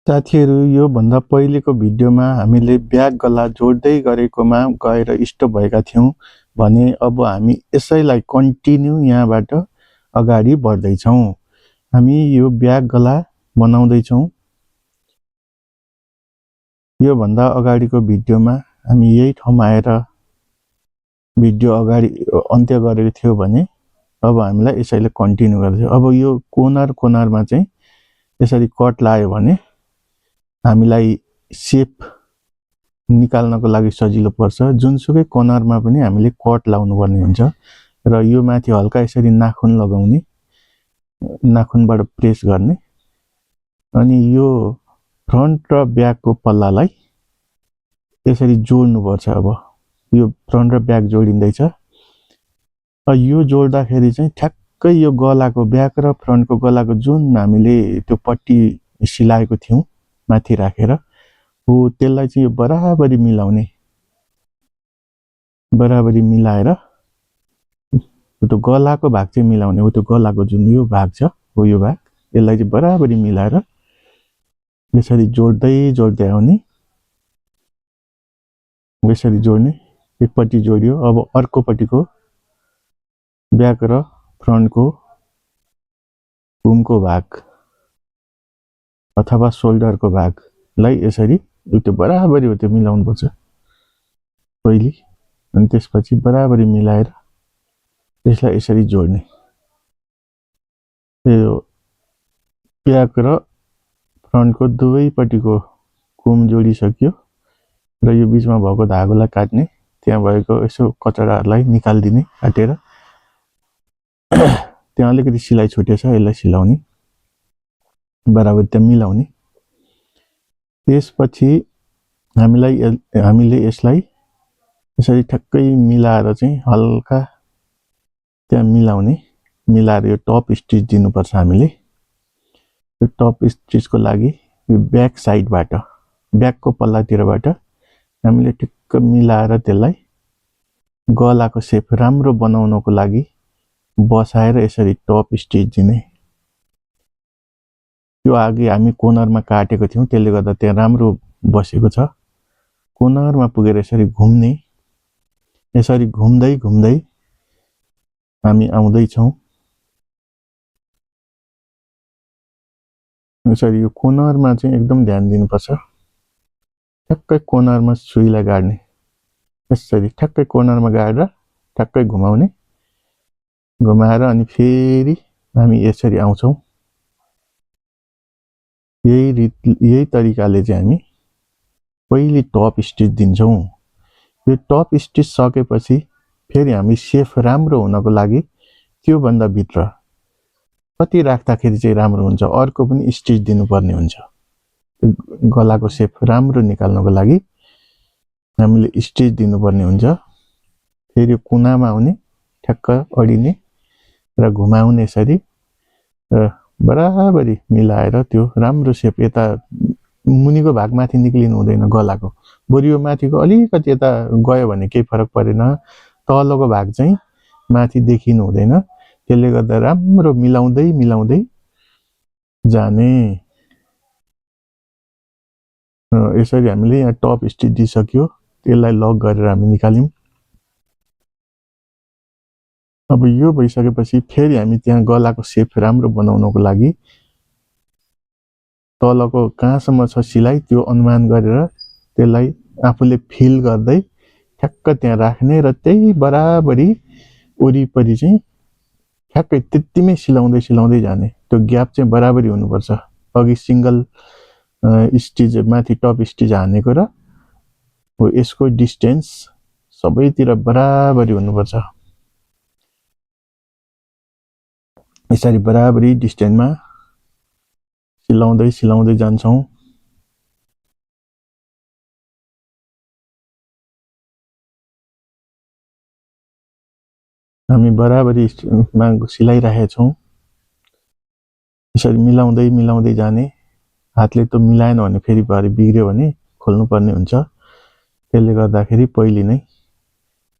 साथीहरु यो भन्दा पहिलेको भिडियोमा हामीले ब्याक गला जोड्दै गरेकोमा गएर स्टप भएका थियौं भने अब हामी यसैलाई कन्टिन्यू यहाँबाट अगाडि बढ्दै छौं। हामी यो ब्याक गला बनाउँदै छौं। यो भन्दा अगाडिको भिडियोमा हामी यही ठाउँमा आएर भिडियो अगाडि अन्त्य गरेको थियो भने अब हामीलाई यसैले कन्टिन्यू गर्दै। अब यो कोनरमा चाहिँ यसरी कट लायो भने हामीलाई शेप निकाल्नको लागि सजिलो पर्छ। जुनसुकै कर्नरमा पनि हामीले कट लाउनु पर्ने हुन्छ र यो माथि हल्का यसरी नाखुन लगाउने, नाखुनबाट प्रेस गर्ने अनि यो फ्रन्ट र ब्याकको पल्लालाई यसरी जोड्नु पर्छ। अब यो फ्रन्ट र ब्याक जोडिँदैछ। यो जोड्दाखेरि चाहिँ ठ्याक्कै यो गलाको ब्याक र फ्रन्टको गलाको जुन हामीले त्यो पट्टी सिलाएको थियौं माथि राखेर हो त्यसलाई चाहिँ यो बराबरी मिलाउने, बराबरी मिलाएर त्यो गलाको भाग चाहिँ मिलाउने हो। त्यो गलाको जुन यो भाग छ हो यो भाग यसलाई चाहिँ बराबरी मिलाएर यसरी जोड्दै आउने, यसरी जोड्ने। एकपट्टि जोड्यो, अब अर्कोपट्टिको ब्याक र फ्रन्टको कुमको भाग अथवा शोल्डरको भागलाई यसरी त्यो बराबरी हो त्यो मिलाउनु पर्छ पहिले, अनि त्यसपछि बराबरी मिलाएर यसलाई यसरी जोड्ने। यो ब्याक र फ्रन्टको दुवैपट्टिको कुम जोडिसक्यो र यो बीचमा भएको धागोलाई काट्ने, त्यहाँ भएको यसो कचडाहरुलाई निकाल्दिने काटेर। त्यहाँ अलिकति सिलाइ छुटेछ, यसलाई सिलाउने, बराबर त्यहाँ मिलाउने। त्यसपछि हामीले यसलाई यसरी ठक्कै मिलाएर चाहिँ हल्का त्यहाँ मिलाउने, मिलाएर यो टप स्टिच दिनुपर्छ हामीले। यो टप स्टिचको लागि यो ब्याक साइडबाट, ब्याकको पल्लातिरबाट हामीले ठिक्क मिलाएर त्यसलाई गलाको शेप राम्रो बनाउनको लागि बसाएर यसरी टप स्टिच दिने। यो अघि हामी कोर्नरमा काटेको थियौं त्यसले गर्दा त्यहाँ राम्रो बसेको छ। कोर्नरमा पुगेर यसरी घुम्ने, यसरी घुम्दै हामी आउँदै छौं। यसरी यो कोर्नरमा चाहिँ एकदम ध्यान दिनुपर्छ। ठ्याक्कै कोर्नरमा सुईलाई गाड्ने, यसरी ठ्याक्कै कोर्नरमा गाडेर ठ्याक्कै घुमाउने, घुमाएर अनि फेरि हामी यसरी आउँछौं। यही तरिकाले चाहिँ हामी पहिले टप स्टिच दिन्छौं। यो टप स्टिच सकेपछि फेरि हामी शेप राम्रो हुनको लागि त्यो भन्दा भित्र कति राख्दाखेरि चाहिँ राम्रो हुन्छ अर्को पनि स्टिच दिनुपर्ने हुन्छ। गलाको शेप राम्रो निकाल्नको लागि हामीले स्टिच दिनुपर्ने हुन्छ। फेरि कुनामा आउने, ठ्याक्क अडिने र घुमाउने यसरी र बराबरी मिलाएर त्यो राम्रो शेप। यता मुनिको भाग माथि निक्लिनु हुँदैन गलाको, बरु यो माथिको अलिकति यता गयो भने केही फरक परेन, तलको भाग चाहिँ माथि देखिनु हुँदैन। त्यसले गर्दा राम्रो मिलाउँदै जाने। यसरी हामीले यहाँ टप स्टिच दिइसक्यो, त्यसलाई लक गरेर हामी निकाल्यौं। अब यो भइसकेपछि फेरि हामी त्यहाँ गलाको शेप राम्रो बनाउनको लागि तलको कहाँसम्म छ सिलाइ त्यो अनुमान गरेर त्यसलाई आफूले फिल गर्दै ठ्याक्क त्यहाँ राख्ने र त्यही बराबरी वरिपरि चाहिँ ठ्याक्कै त्यतिमै सिलाउँदै जाने। त्यो ग्याप चाहिँ बराबरी हुनुपर्छ। अघि सिंगल स्टिच माथि टप स्टिच हानेको र यसको डिस्टेन्स सबैतिर बराबरी हुनुपर्छ। यसरी बराबरी डिस्टेन्समा सिलाउँदै जान्छौं। हामी बराबरीमा सिलाइरहेका छौं। यसरी मिलाउँदै जाने। हातले त मिलाएन भने फेरि भरे बिग्रियो भने खोल्नु पर्ने हुन्छ। त्यसले गर्दाखेरि पहिले नै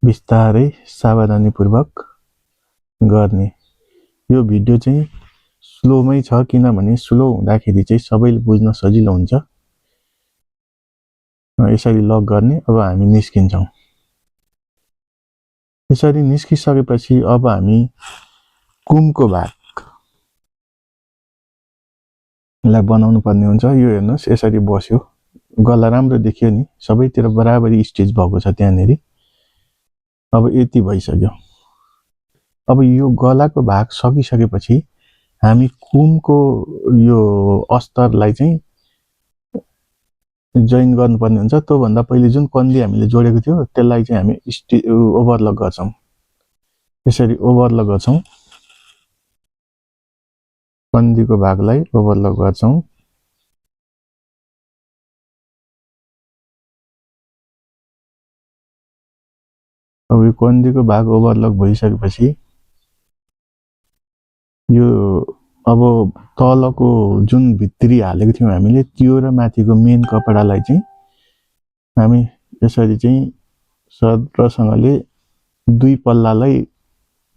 बिस्तारै सावधानीपूर्वक गर्ने। यो भिडियो चाहिँ स्लोमै छ किनभने स्लो हुँदाखेरि चाहिँ सबैले बुझ्न सजिलो हुन्छ। यसरी लक गर्ने। अब हामी निस्किन्छौँ। यसरी निस्किसकेपछि अब हामी कुमको भागलाई बनाउनु पर्ने हुन्छ। यो हेर्नुहोस् यसरी बस्यो, गला राम्रो देखियो नि, सबैतिर बराबरी स्टिच भएको छ त्यहाँनेरि। अब यति भइसक्यो। अब यो गलाको भाग सकिसकेपछि हामी कुमको यो अस्तरलाई चाहिँ जोइन गर्नुपर्ने हुन्छ। त्योभन्दा पहिले जुन कन्दी हामीले जोडेको थियो त्यसलाई चाहिँ हामी ओभरलक गर्छौँ। यसरी ओभरलक गर्छौँ, कन्दीको भागलाई ओभरलक गर्छौँ। अब यो कन्दीको भाग ओभरलक भइसकेपछि यो अब तलको जुन भित्री हालेको थियौँ हामीले त्यो र माथिको मेन कपडालाई चाहिँ हामी यसरी चाहिँ सरलसँगले दुई पल्लालाई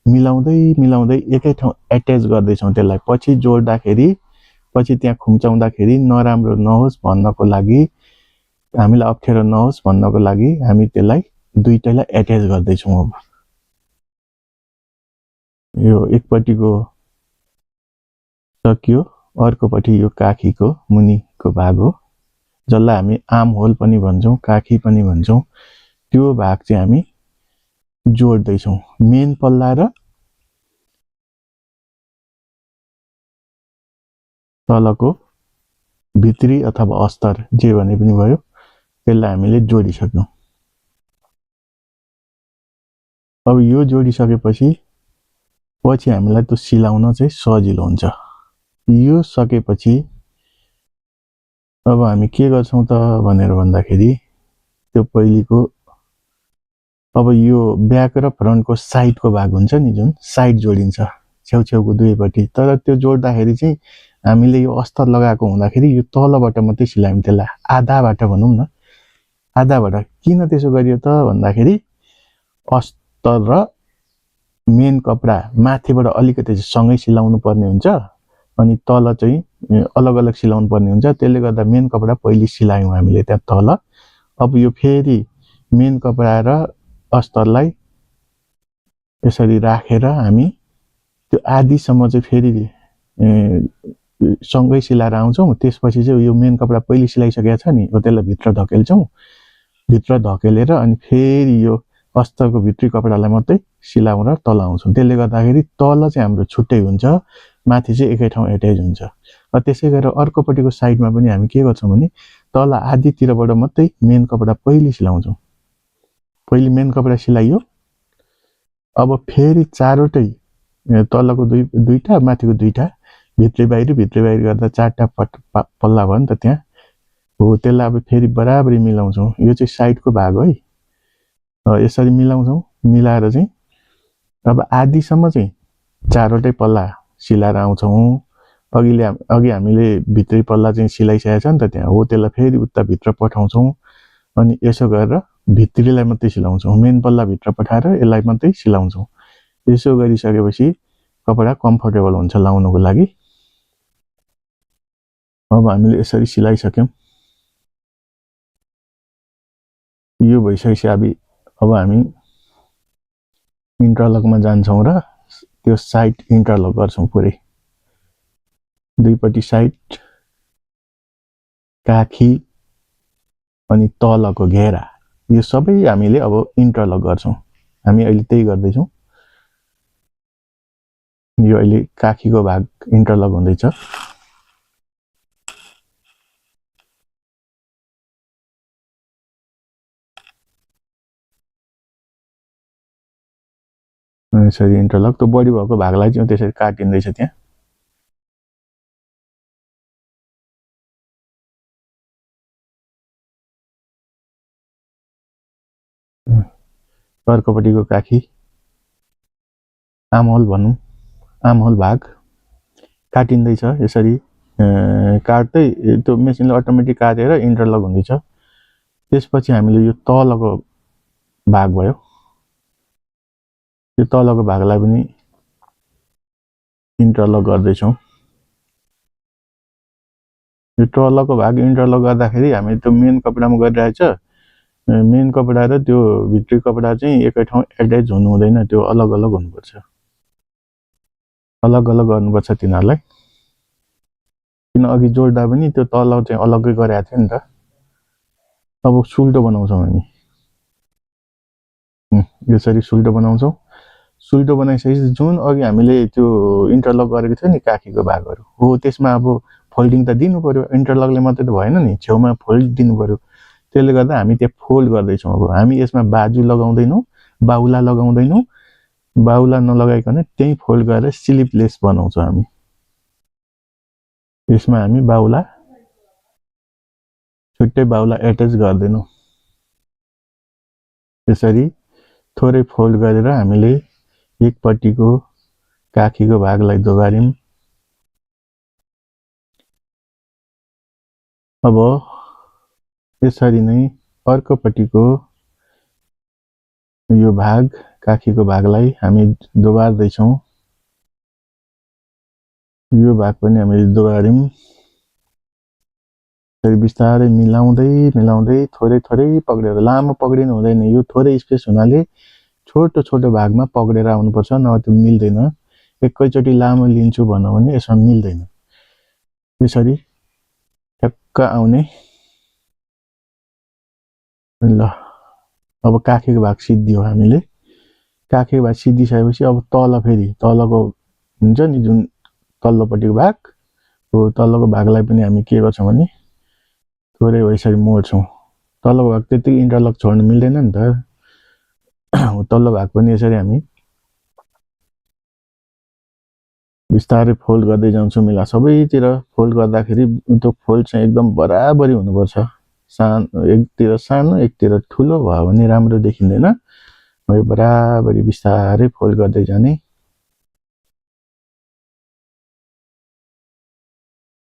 मिलाउँदै एकै ठाउँ एट्याच गर्दैछौँ। त्यसलाई पछि जोड्दाखेरि, पछि त्यहाँ खुम्चाउँदाखेरि नराम्रो नहोस् भन्नको लागि, हामीलाई अप्ठ्यारो नहोस् भन्नको लागि हामी त्यसलाई दुईटैलाई एट्याच गर्दैछौँ। अब यो एकपट्टिको सकियो, अर्कोपट्टि यो काखीको मुनिको भाग हो, जसलाई हामी आर्म होल पनि भन्छौँ, काखी पनि भन्छौँ। त्यो भाग चाहिँ हामी जोड्दैछौँ। मेन पल्ला र तलको भित्री अथवा अस्तर जे भने पनि भयो, त्यसलाई हामीले जोडिसक्यौँ। अब यो जोडिसकेपछि पछि हामीलाई त्यो सिलाउन चाहिँ सजिलो हुन्छ। यो सकेपछि अब हामी के गर्छौँ त भनेर भन्दाखेरि त्यो पहिलेको अब यो ब्याक र फ्रन्टको साइडको भाग हुन्छ नि, जुन साइड जोडिन्छ छेउछेउको दुवैपट्टि, तर त्यो जोड्दाखेरि चाहिँ हामीले यो अस्तर लगाएको हुँदाखेरि यो तलबाट मात्रै सिलायौँ, त्यसलाई आधाबाट भनौँ न, आधाबाट। किन त्यसो गरियो त भन्दाखेरि अस्तर र मेन कपडा माथिबाट अलिकति सँगै सिलाउनु पर्ने हुन्छ, अनि तल चाहिँ अलग अलग सिलाउनु पर्ने हुन्छ। त्यसले गर्दा मेन कपडा पहिले सिलायौँ हामीले त्यहाँ तल। अब यो फेरि मेन कपडा र अस्तरलाई यसरी राखेर हामी त्यो आधीसम्म चाहिँ फेरि सँगै सिलाएर आउँछौँ। त्यसपछि चाहिँ यो मेन कपडा पहिले सिलाइसकेको छ नि, हो त्यसलाई भित्र धकेल्छौँ। भित्र धकेलेर अनि फेरि यो अस्तरको भित्री कपडालाई मात्रै सिलाउन तल आउँछौँ। त्यसले गर्दाखेरि तल चाहिँ हाम्रो छुट्टै हुन्छ, माथि चाहिँ एकै ठाउँ एट्याच हुन्छ। त्यसै गरेर अर्कोपट्टिको साइडमा पनि हामी के गर्छौँ भने तल आधीतिरबाट मात्रै मेन कपडा पहिले सिलाउँछौँ। पहिले मेन कपडा सिलाइयो, अब फेरि चारवटै तलको दुईटा माथिको दुईटा भित्री बाहिर गर्दा चारवटा पल्ला भयो नि त त्यहाँ, हो त्यसलाई अब फेरि बराबरी मिलाउँछौँ। यो चाहिँ साइडको भाग है, यसरी मिलाउँछौँ। मिलाएर चाहिँ अब आधीसम्म चाहिँ चारवटै पल्ला सिलाएर आउँछौँ। अघि हामीले भित्री पल्ला चाहिँ सिलाइसकेको छ नि त त्यहाँ, हो त्यसलाई फेरि उता भित्र पठाउँछौँ। अनि यसो गरेर भित्रीलाई मात्रै सिलाउँछौँ, मेन पल्ला भित्र पठाएर यसलाई मात्रै सिलाउँछौँ। यसो गरिसकेपछि कपडा कम्फर्टेबल हुन्छ लाउनको लागि। अब हामीले यसरी सिलाइसक्यौँ। यो भइसकेपछि अब हामी इन्टरलकमा जान्छौँ र त्यो साइड इन्टरलक गर्छौँ पुरै दुईपट्टि साइड, काखी अनि तलको घेरा, यो सबै हामीले अब इन्टरलक गर्छौँ। हामी अहिले त्यही गर्दैछौँ। यो अहिले काखीको भाग इन्टरलक हुँदैछ। यसरी इन्टरलक, त्यो बढी भएको भागलाई चाहिँ त्यसरी काटिँदैछ त्यहाँ। अर्कोपट्टिको काखी, आर्महोल भनौँ, आर्महोल भाग काटिँदैछ। यसरी काट्दै त्यो मेसिनले अटोमेटिक काटेर इन्टरलक हुँदैछ। त्यसपछि हामीले यो तलको भाग भयो, यो तलको भागलाई पनि इन्टरलक गर्दैछौँ। यो तलको भाग इन्टरलक गर्दाखेरि हामी त्यो मेन कपडामा गरिरहेछ मेन कपडा र त्यो भित्री कपडा चाहिँ एकै ठाउँ एट्याच हुनु हुँदैन त्यो अलग अलग हुनुपर्छ अलग अलग गर्नुपर्छ तिनीहरूलाई किन अघि जोड्दा पनि त्यो तल चाहिँ अलग्गै गरेको थियो नि त अब सुल्टो बनाउँछौँ हामी यसरी सुल्टो बनाउँछौँ सुल्टो बनाइसकेपछि जुन अघि हामीले त्यो इन्टरलक गरेको थियो नि काखीको भागहरू हो त्यसमा अब फोल्डिङ त दिनु पर्यो इन्टरलकले मात्रै त भएन नि छेउमा फोल्ड दिनु पर्यो त्यसले गर्दा हामी त्यो फोल्ड गर्दैछौँ अब हामी यसमा बाजु लगाउँदैनौँ बाहुला लगाउँदैनौँ बाहुला नलगाइकन त्यही फोल्ड गरेर स्लिपलेस बनाउँछौँ हामी यसमा हामी बाहुला छुट्टै बाहुला एट्याच गर्दैनौँ यसरी थोरै फोल्ड गरेर हामीले एकपट्टिको काखीको भागलाई दोबार्यौं अब यसरी नै अर्कोपट्टिको यो भाग काखीको भागलाई हामी दोबार्दैछौँ यो भाग पनि हामीले दोबार्यौं त्यसरी बिस्तारै मिलाउँदै मिलाउँदै थोरै थोरै पक्रेर लामो पक्रिनु हुँदैन यो थोरै स्पेस हुनाले छोटो छोटो भागमा पक्रेर आउनुपर्छ नभए त्यो मिल्दैन एकैचोटि लामो लिन्छु भन्नु भने यसमा मिल्दैन यसरी ठ्याक्क आउने ल अब काखीको भाग सिद्धियो हामीले काखीको भाग सिद्धिसकेपछि अब तल फेरि तलको हुन्छ नि जुन तल्लोपट्टिको भाग हो तल्लोको भागलाई पनि हामी के गर्छौँ भने थोरै यसरी मोड्छौँ तल्लोको भाग त्यतिकै इन्टरलक छोड्नु मिल्दैन नि त तल्लो भाग पनि यसरी हामी बिस्तारै फोल्ड गर्दै जान्छौँ मिला सबैतिर फोल्ड गर्दाखेरि त्यो फोल्ड चाहिँ एकदम बराबरी हुनुपर्छ एकतिर सानो एकतिर ठुलो भयो भने राम्रो देखिँदैन यो बराबरी बिस्तारै फोल्ड गर्दै जाने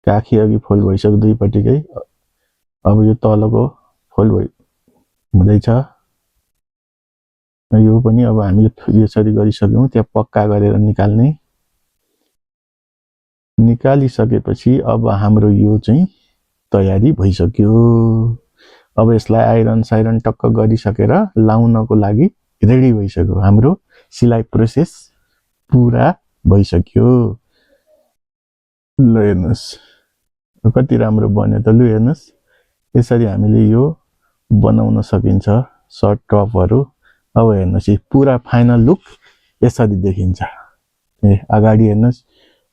काखी अघि फोल्ड भइसक्यो दुईपट्टिकै अब यो तलको फोल्ड हुँदैछ यो पनि अब हामीले यसरी गरिसक्यौँ त्यहाँ पक्का गरेर निकाल्ने निकालिसकेपछि अब हाम्रो यो चाहिँ तयारी भइसक्यो अब यसलाई आइरन साइरन टक्क गरिसकेर लाउनको लागि रेडी भइसक्यो हाम्रो सिलाइ प्रोसेस पुरा भइसक्यो ल हेर्नुस् कति राम्रो बन्यो त लु हेर्नुस् यसरी हामीले यो बनाउन सकिन्छ सर्ट टपहरू अब हेर्नुस् पुरा फाइनल लुक यसरी देखिन्छ अगाडि हेर्नुस्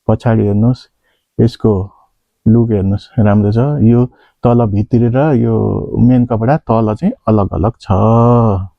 पछाडि हेर्नुस् यसको लुक हेर्नुस् राम्रो छ यो तल भित्री र यो मेन कपडा तल चाहिँ अलग अलग छ